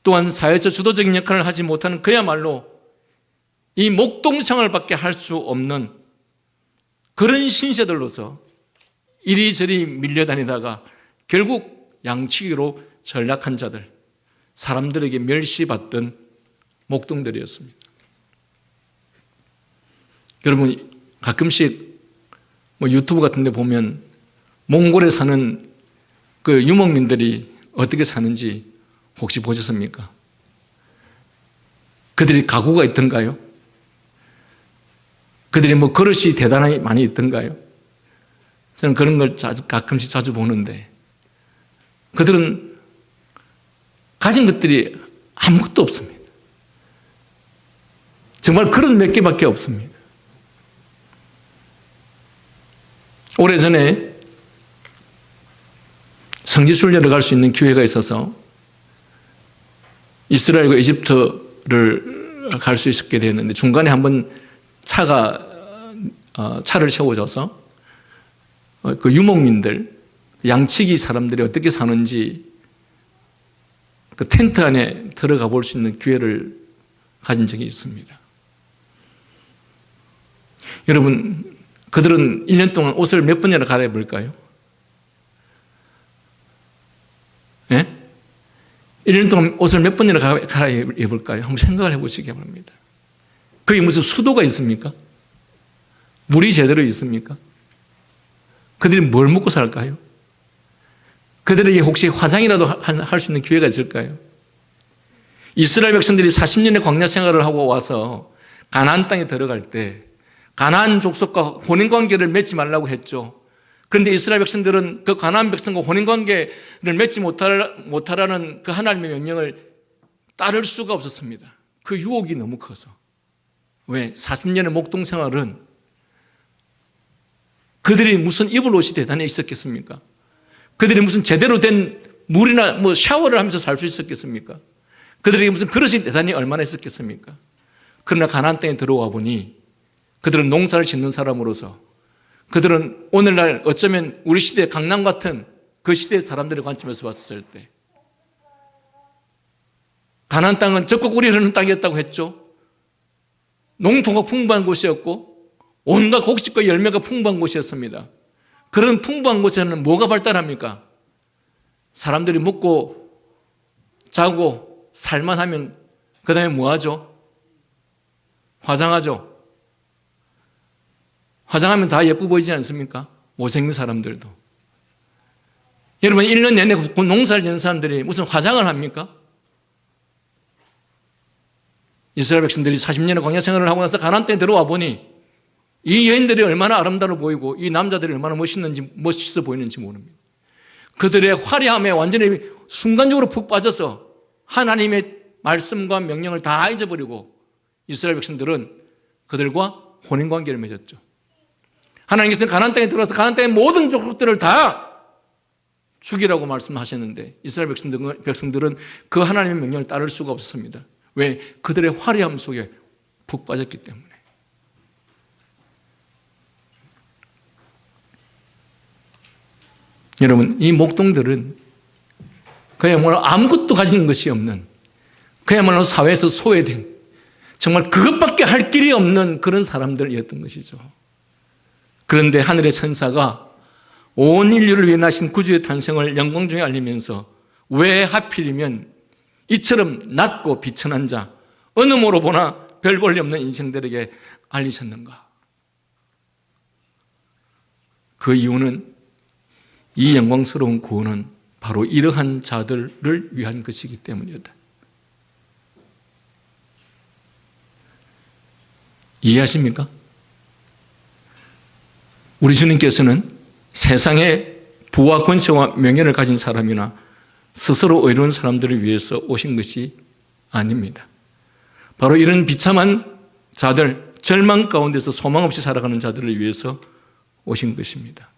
또한 사회에서 주도적인 역할을 하지 못하는 그야말로 이 목동생활밖에 할 수 없는 그런 신세들로서 이리저리 밀려다니다가 결국 양치기로 전락한 자들, 사람들에게 멸시받던 목동들이었습니다. 여러분, 가끔씩 유튜브 같은 데 보면 몽골에 사는 그 유목민들이 어떻게 사는지 혹시 보셨습니까? 그들이 가구가 있던가요? 그들이 그릇이 대단히 많이 있던가요? 저는 그런 걸 가끔씩 자주 보는데 그들은 가진 것들이 아무것도 없습니다. 정말 그릇 몇 개밖에 없습니다. 오래전에 성지순례를 갈 수 있는 기회가 있어서 이스라엘과 이집트를 갈 수 있게 되었는데 중간에 한번 차를 세워줘서 그 유목민들, 양치기 사람들이 어떻게 사는지 그 텐트 안에 들어가 볼 수 있는 기회를 가진 적이 있습니다. 여러분, 그들은 1년 동안 옷을 몇 번이나 갈아입을까요? 예? 1년 동안 옷을 몇 번이나 갈아입을까요? 한번 생각을 해보시기 바랍니다. 그게 무슨 수도가 있습니까? 물이 제대로 있습니까? 그들이 뭘 먹고 살까요? 그들에게 혹시 화장이라도 할 수 있는 기회가 있을까요? 이스라엘 백성들이 40년의 광야 생활을 하고 와서 가나안 땅에 들어갈 때 가나안 족속과 혼인관계를 맺지 말라고 했죠. 그런데 이스라엘 백성들은 그 가나안 백성과 혼인관계를 맺지 못하라는 그 하나님의 명령을 따를 수가 없었습니다. 그 유혹이 너무 커서. 왜? 40년의 목동 생활은 그들이 무슨 입을 옷이 대단히 있었겠습니까? 그들이 무슨 제대로 된 물이나 샤워를 하면서 살 수 있었겠습니까? 그들에게 무슨 그릇이 대단히 얼마나 있었겠습니까? 그러나 가나안 땅에 들어와 보니 그들은 농사를 짓는 사람으로서 그들은 오늘날 어쩌면 우리 시대 강남 같은 그 시대의 사람들의 관점에서 봤을 때 가나안 땅은 적국 우리 흐르는 땅이었다고 했죠. 농토가 풍부한 곳이었고 온갖 곡식과 열매가 풍부한 곳이었습니다. 그런 풍부한 곳에는 뭐가 발달합니까? 사람들이 먹고 자고 살만하면 그 다음에 뭐 하죠? 화장하죠. 화장하면 다 예뻐 보이지 않습니까? 못생긴 사람들도. 여러분 1년 내내 농사를 지는 사람들이 무슨 화장을 합니까? 이스라엘 백성들이 40년의 광야 생활을 하고 나서 가나안 땅에 들어와 보니 이 여인들이 얼마나 아름다워 보이고 이 남자들이 얼마나 멋있어 보이는지 모릅니다. 그들의 화려함에 완전히 순간적으로 푹 빠져서 하나님의 말씀과 명령을 다 잊어버리고 이스라엘 백성들은 그들과 혼인관계를 맺었죠. 하나님께서는 가나안 땅에 들어와서 가나안 땅의 모든 족속들을 다 죽이라고 말씀하셨는데 이스라엘 백성들은 그 하나님의 명령을 따를 수가 없었습니다. 왜? 그들의 화려함 속에 푹 빠졌기 때문에. 여러분, 이 목동들은 그야말로 아무것도 가진 것이 없는, 그야말로 사회에서 소외된, 정말 그것밖에 할 길이 없는 그런 사람들이었던 것이죠. 그런데 하늘의 천사가 온 인류를 위해 나신 구주의 탄생을 영광 중에 알리면서 왜 하필이면 이처럼 낮고 비천한 자, 어느 모로 보나 별 볼일 없는 인생들에게 알리셨는가? 그 이유는 이 영광스러운 구원은 바로 이러한 자들을 위한 것이기 때문이다. 이해하십니까? 우리 주님께서는 세상에 부와 권세와 명예를 가진 사람이나 스스로 의로운 사람들을 위해서 오신 것이 아닙니다. 바로 이런 비참한 자들, 절망 가운데서 소망 없이 살아가는 자들을 위해서 오신 것입니다.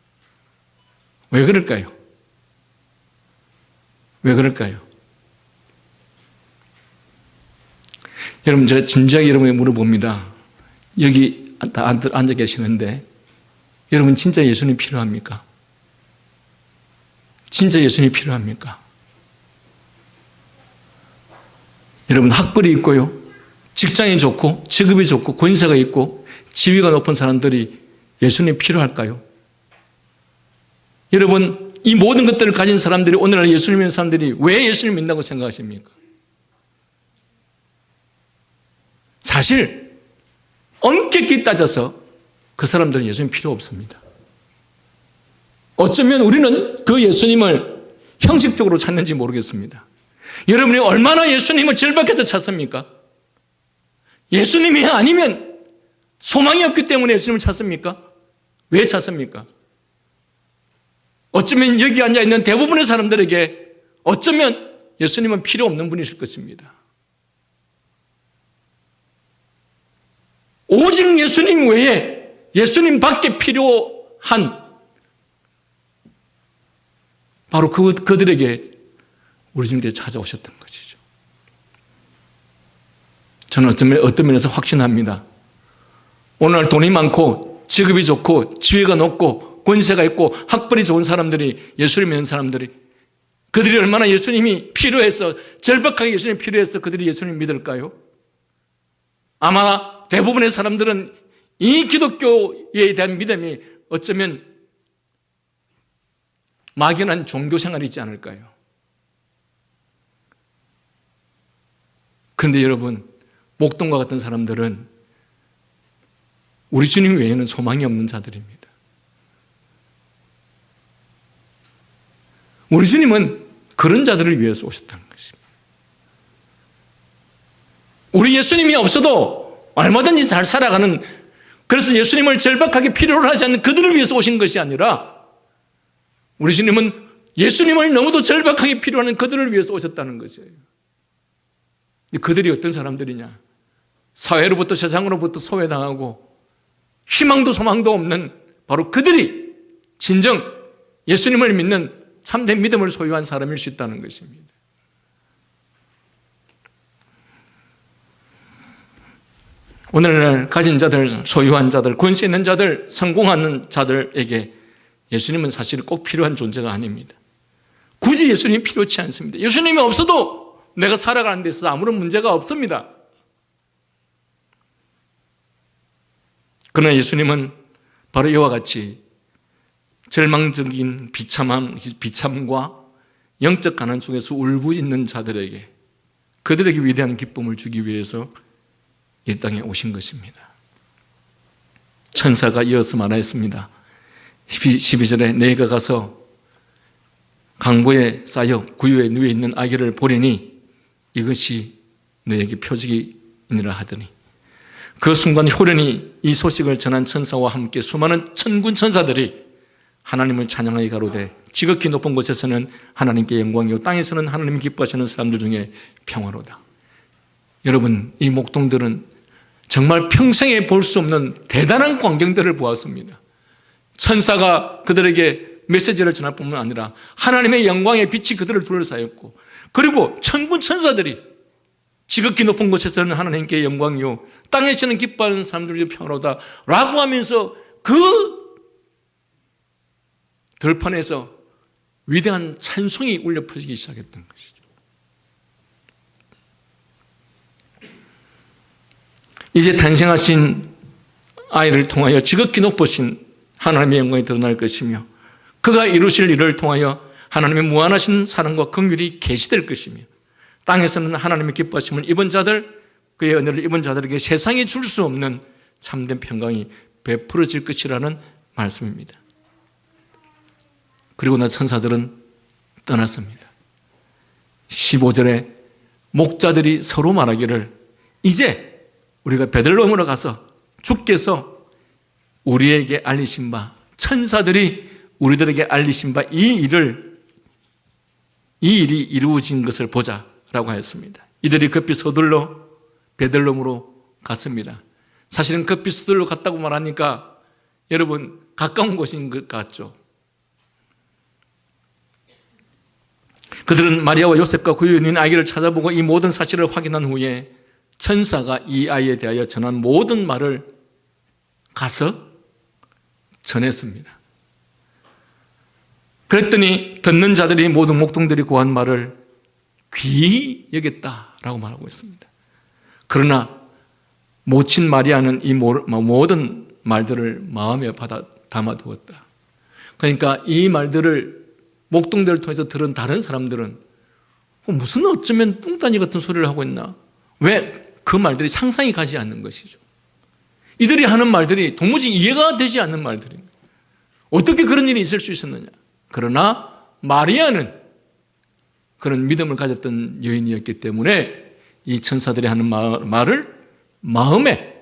왜 그럴까요? 왜 그럴까요? 여러분, 제가 진지하게 여러분에게 물어봅니다. 여기 앉아 계시는데 여러분 진짜 예수님 필요합니까? 진짜 예수님 필요합니까? 여러분 학벌이 있고요, 직장이 좋고 직업이 좋고 권세가 있고 지위가 높은 사람들이 예수님 필요할까요? 여러분 이 모든 것들을 가진 사람들이 오늘날 예수님 믿는 사람들이 왜 예수님 믿는다고 생각하십니까? 사실 엄격히 따져서 그 사람들은 예수님 필요 없습니다. 어쩌면 우리는 그 예수님을 형식적으로 찾는지 모르겠습니다. 여러분이 얼마나 예수님을 절박해서 찾습니까? 예수님이 아니면 소망이 없기 때문에 예수님을 찾습니까? 왜 찾습니까? 어쩌면 여기 앉아있는 대부분의 사람들에게 어쩌면 예수님은 필요 없는 분이실 것입니다. 오직 예수님 외에 예수님 밖에 필요한 바로 그들에게 우리 주님께서 찾아오셨던 것이죠. 저는 어떤 면에서 확신합니다. 오늘 돈이 많고 직업이 좋고 지위가 높고 권세가 있고 학벌이 좋은 사람들이, 예수님 믿는 사람들이, 그들이 얼마나 예수님이 필요해서, 절박하게 예수님이 필요해서 그들이 예수님 믿을까요? 아마 대부분의 사람들은 이 기독교에 대한 믿음이 어쩌면 막연한 종교 생활이지 않을까요? 그런데 여러분, 목동과 같은 사람들은 우리 주님 외에는 소망이 없는 자들입니다. 우리 주님은 그런 자들을 위해서 오셨다는 것입니다. 우리 예수님이 없어도 얼마든지 잘 살아가는, 그래서 예수님을 절박하게 필요로 하지 않는 그들을 위해서 오신 것이 아니라 우리 주님은 예수님을 너무도 절박하게 필요하는 그들을 위해서 오셨다는 것이에요. 그들이 어떤 사람들이냐? 사회로부터, 세상으로부터 소외당하고 희망도 소망도 없는 바로 그들이 진정 예수님을 믿는 참된 믿음을 소유한 사람일 수 있다는 것입니다. 오늘날 가진 자들, 소유한 자들, 권세 있는 자들, 성공하는 자들에게 예수님은 사실 꼭 필요한 존재가 아닙니다. 굳이 예수님이 필요치 않습니다. 예수님이 없어도 내가 살아가는 데 있어서 아무런 문제가 없습니다. 그러나 예수님은 바로 이와 같이 절망적인 비참함과 영적 가난 속에서 울부짖는 자들에게 그들에게 위대한 기쁨을 주기 위해서 이 땅에 오신 것입니다. 천사가 이어서 말하였습니다. 12절에 내가 가서 강보에 쌓여 구유에 누워 있는 아기를 보리니 이것이 너에게 표적이니라 하더니 그 순간 호련히 이 소식을 전한 천사와 함께 수많은 천군 천사들이 하나님을 찬양하여 가로되 지극히 높은 곳에서는 하나님께 영광이요 땅에서는 하나님이 기뻐하시는 사람들 중에 평화로다. 여러분, 이 목동들은 정말 평생에 볼 수 없는 대단한 광경들을 보았습니다. 천사가 그들에게 메시지를 전할 뿐만 아니라 하나님의 영광의 빛이 그들을 둘러싸였고, 그리고 천군 천사들이 지극히 높은 곳에서는 하나님께 영광이요 땅에서는 기뻐하는 사람들 중에 평화로다 라고 하면서 그 들판에서 위대한 찬송이 울려 퍼지기 시작했던 것이죠. 이제 탄생하신 아이를 통하여 지극히 높으신 하나님의 영광이 드러날 것이며 그가 이루실 일을 통하여 하나님의 무한하신 사랑과 긍휼이 계시될 것이며 땅에서는 하나님의 기뻐하심을 입은 자들, 그의 은혜를 입은 자들에게 세상이 줄 수 없는 참된 평강이 베풀어질 것이라는 말씀입니다. 그리고 나 천사들은 떠났습니다. 15절에 목자들이 서로 말하기를 이제 우리가 베들레헴으로 가서 주께서 우리에게 알리신 바, 천사들이 우리들에게 알리신 바 이 일이 이루어진 것을 보자라고 하였습니다. 이들이 급히 서둘러 베들레헴으로 갔습니다. 사실은 급히 서둘러 갔다고 말하니까 여러분 가까운 곳인 것 같죠. 그들은 마리아와 요셉과 구유에 있는 아기를 찾아보고 이 모든 사실을 확인한 후에 천사가 이 아이에 대하여 전한 모든 말을 가서 전했습니다. 그랬더니 듣는 자들이 모든 목동들이 고한 말을 귀히 여겼다라고 말하고 있습니다. 그러나 모친 마리아는 이 모든 말들을 마음에 담아두었다. 그러니까 이 말들을 목동들을 통해서 들은 다른 사람들은 무슨 어쩌면 뚱딴이 같은 소리를 하고 있나? 왜 그 말들이 상상이 가지 않는 것이죠. 이들이 하는 말들이 도무지 이해가 되지 않는 말들입니다. 어떻게 그런 일이 있을 수 있었느냐? 그러나 마리아는 그런 믿음을 가졌던 여인이었기 때문에 이 천사들이 하는 말을 마음에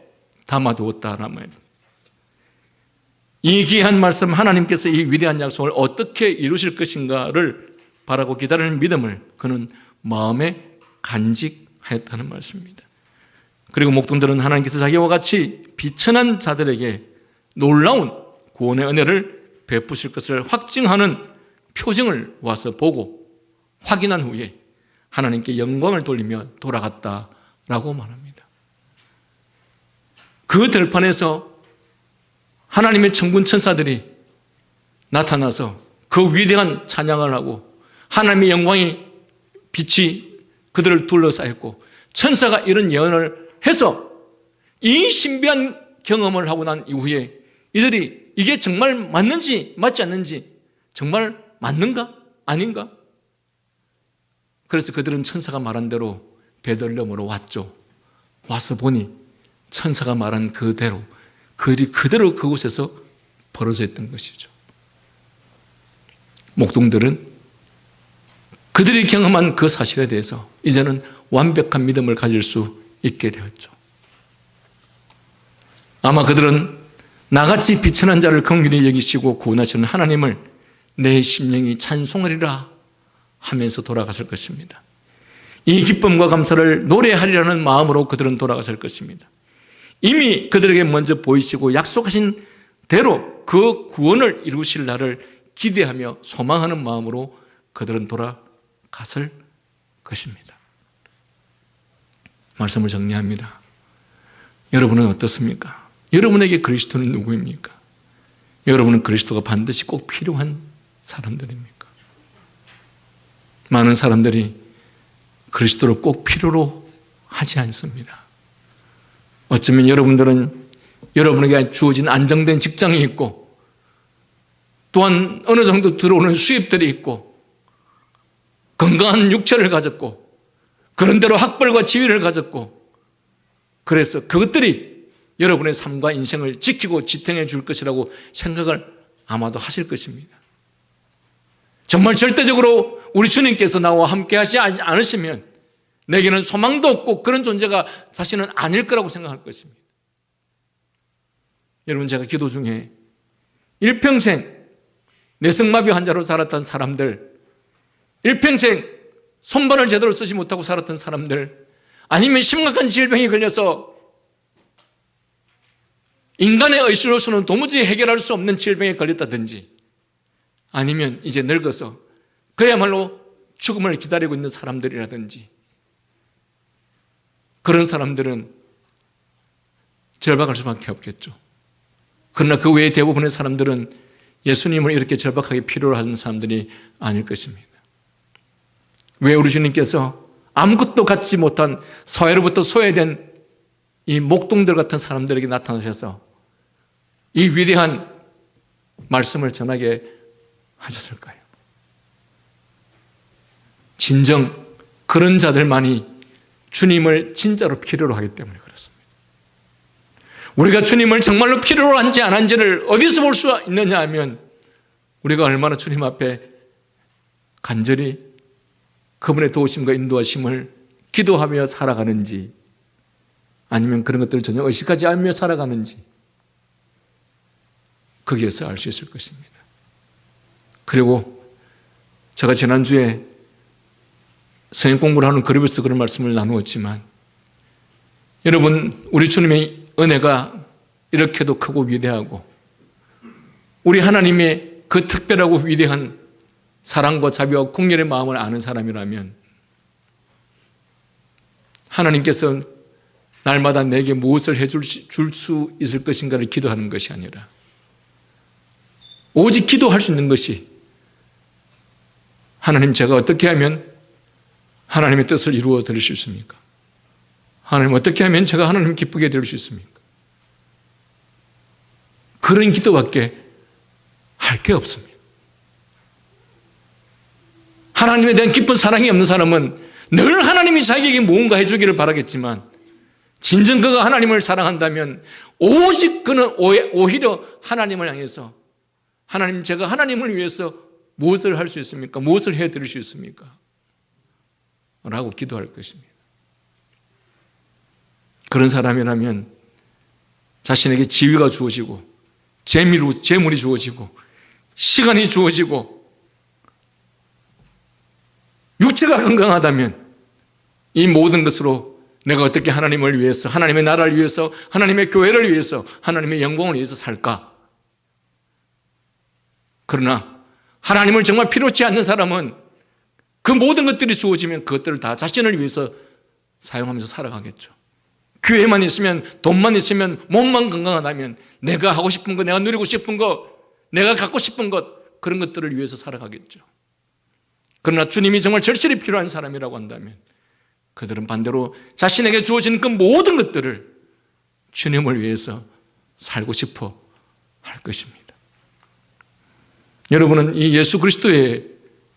담아두었다는 말입니다. 이 귀한 말씀, 하나님께서 이 위대한 약속을 어떻게 이루실 것인가를 바라고 기다리는 믿음을 그는 마음에 간직하였다는 말씀입니다. 그리고 목동들은 하나님께서 자기와 같이 비천한 자들에게 놀라운 구원의 은혜를 베푸실 것을 확증하는 표징을 와서 보고 확인한 후에 하나님께 영광을 돌리며 돌아갔다라고 말합니다. 그 들판에서 하나님의 천군 천사들이 나타나서 그 위대한 찬양을 하고 하나님의 영광의 빛이 그들을 둘러싸였고 천사가 이런 예언을 해서 이 신비한 경험을 하고 난 이후에 이들이 이게 정말 맞는지 맞지 않는지, 정말 맞는가 아닌가? 그래서 그들은 천사가 말한 대로 베들레헴으로 왔죠. 와서 보니 천사가 말한 그대로 그 일이 그대로 그곳에서 벌어져 있던 것이죠. 목동들은 그들이 경험한 그 사실에 대해서 이제는 완벽한 믿음을 가질 수 있게 되었죠. 아마 그들은 나같이 비천한 자를 긍휼히 여기시고 구원하시는 하나님을 내 심령이 찬송하리라 하면서 돌아갔을 것입니다. 이 기쁨과 감사를 노래하리라는 마음으로 그들은 돌아갔을 것입니다. 이미 그들에게 먼저 보이시고 약속하신 대로 그 구원을 이루실 날을 기대하며 소망하는 마음으로 그들은 돌아갔을 것입니다. 말씀을 정리합니다. 여러분은 어떻습니까? 여러분에게 그리스도는 누구입니까? 여러분은 그리스도가 반드시 꼭 필요한 사람들입니까? 많은 사람들이 그리스도를 꼭 필요로 하지 않습니다. 어쩌면 여러분들은 여러분에게 주어진 안정된 직장이 있고 또한 어느 정도 들어오는 수입들이 있고 건강한 육체를 가졌고 그런 대로 학벌과 지위를 가졌고 그래서 그것들이 여러분의 삶과 인생을 지키고 지탱해 줄 것이라고 생각을 아마도 하실 것입니다. 정말 절대적으로 우리 주님께서 나와 함께 하시지 않으시면 내게는 소망도 없고 그런 존재가 자신은 아닐 거라고 생각할 것입니다. 여러분, 제가 기도 중에 일평생 뇌성마비 환자로 살았던 사람들, 일평생 손발을 제대로 쓰지 못하고 살았던 사람들, 아니면 심각한 질병에 걸려서 인간의 의식으로서는 도무지 해결할 수 없는 질병에 걸렸다든지, 아니면 이제 늙어서 그야말로 죽음을 기다리고 있는 사람들이라든지, 그런 사람들은 절박할 수밖에 없겠죠. 그러나 그 외에 대부분의 사람들은 예수님을 이렇게 절박하게 필요로 하는 사람들이 아닐 것입니다. 왜 우리 주님께서 아무것도 갖지 못한 사회로부터 소외된 이 목동들 같은 사람들에게 나타나셔서 이 위대한 말씀을 전하게 하셨을까요? 진정 그런 자들만이 주님을 진짜로 필요로 하기 때문에 그렇습니다. 우리가 주님을 정말로 필요로 한지 안 한지를 어디서 볼 수 있느냐 하면 우리가 얼마나 주님 앞에 간절히 그분의 도우심과 인도하심을 기도하며 살아가는지, 아니면 그런 것들을 전혀 의식하지 않으며 살아가는지, 거기에서 알 수 있을 것입니다. 그리고 제가 지난주에 성경 공부를 하는 그룹에서 그런 말씀을 나누었지만, 여러분, 우리 주님의 은혜가 이렇게도 크고 위대하고 우리 하나님의 그 특별하고 위대한 사랑과 자비와 공렬의 마음을 아는 사람이라면 하나님께서 날마다 내게 무엇을 해줄 수 있을 것인가를 기도하는 것이 아니라 오직 기도할 수 있는 것이, 하나님, 제가 어떻게 하면 하나님의 뜻을 이루어 드릴 수 있습니까? 하나님, 어떻게 하면 제가 하나님 기쁘게 해드릴 수 있습니까? 그런 기도밖에 할 게 없습니다. 하나님에 대한 깊은 사랑이 없는 사람은 늘 하나님이 자기에게 무언가 해주기를 바라겠지만, 진정 그가 하나님을 사랑한다면 오직 그는 오히려 하나님을 향해서, 하나님, 제가 하나님을 위해서 무엇을 할 수 있습니까? 무엇을 해드릴 수 있습니까? 라고 기도할 것입니다. 그런 사람이라면 자신에게 지위가 주어지고 재물이 주어지고 시간이 주어지고 육체가 건강하다면 이 모든 것으로 내가 어떻게 하나님을 위해서, 하나님의 나라를 위해서, 하나님의 교회를 위해서, 하나님의 영광을 위해서 살까? 그러나 하나님을 정말 필요치 않는 사람은 그 모든 것들이 주어지면 그것들을 다 자신을 위해서 사용하면서 살아가겠죠. 교회만 있으면, 돈만 있으면, 몸만 건강하다면 내가 하고 싶은 것, 내가 누리고 싶은 것, 내가 갖고 싶은 것, 그런 것들을 위해서 살아가겠죠. 그러나 주님이 정말 절실히 필요한 사람이라고 한다면 그들은 반대로 자신에게 주어진 그 모든 것들을 주님을 위해서 살고 싶어 할 것입니다. 여러분은 이 예수 그리스도의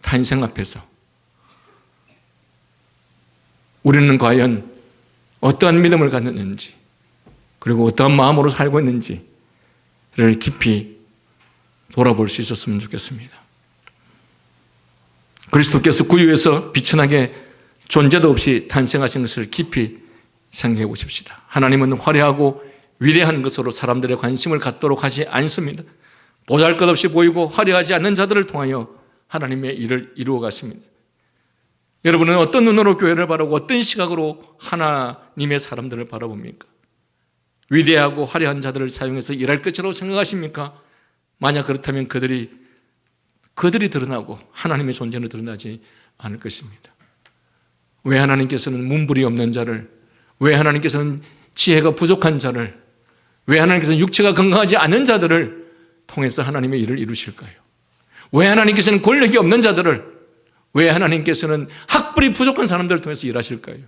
탄생 앞에서 우리는 과연 어떠한 믿음을 갖는지, 그리고 어떠한 마음으로 살고 있는지를 깊이 돌아볼 수 있었으면 좋겠습니다. 그리스도께서 구유에서 비천하게 존재도 없이 탄생하신 것을 깊이 생각해 보십시다. 하나님은 화려하고 위대한 것으로 사람들의 관심을 갖도록 하지 않습니다. 보잘것없이 보이고 화려하지 않는 자들을 통하여 하나님의 일을 이루어 가십니다. 여러분은 어떤 눈으로 교회를 바라보고 어떤 시각으로 하나님의 사람들을 바라봅니까? 위대하고 화려한 자들을 사용해서 일할 것이라고 생각하십니까? 만약 그렇다면 그들이 드러나고 하나님의 존재는 드러나지 않을 것입니다. 왜 하나님께서는 문불이 없는 자를, 왜 하나님께서는 지혜가 부족한 자를, 왜 하나님께서는 육체가 건강하지 않은 자들을 통해서 하나님의 일을 이루실까요? 왜 하나님께서는 권력이 없는 자들을, 왜 하나님께서는 학벌이 부족한 사람들을 통해서 일하실까요?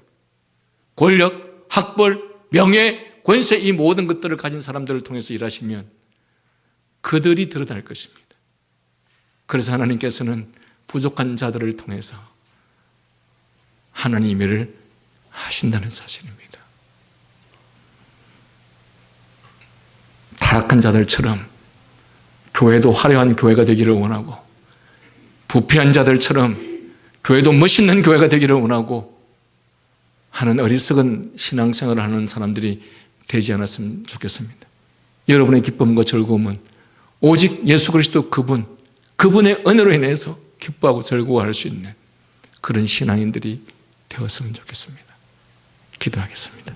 권력, 학벌, 명예, 권세, 이 모든 것들을 가진 사람들을 통해서 일하시면 그들이 드러날 것입니다. 그래서 하나님께서는 부족한 자들을 통해서 하나님의 일을 하신다는 사실입니다. 타락한 자들처럼 교회도 화려한 교회가 되기를 원하고, 부패한 자들처럼 교회도 멋있는 교회가 되기를 원하고 하는 어리석은 신앙생활을 하는 사람들이 되지 않았으면 좋겠습니다. 여러분의 기쁨과 즐거움은 오직 예수 그리스도 그분의 은혜로 인해서 기뻐하고 즐거워할 수 있는 그런 신앙인들이 되었으면 좋겠습니다. 기도하겠습니다.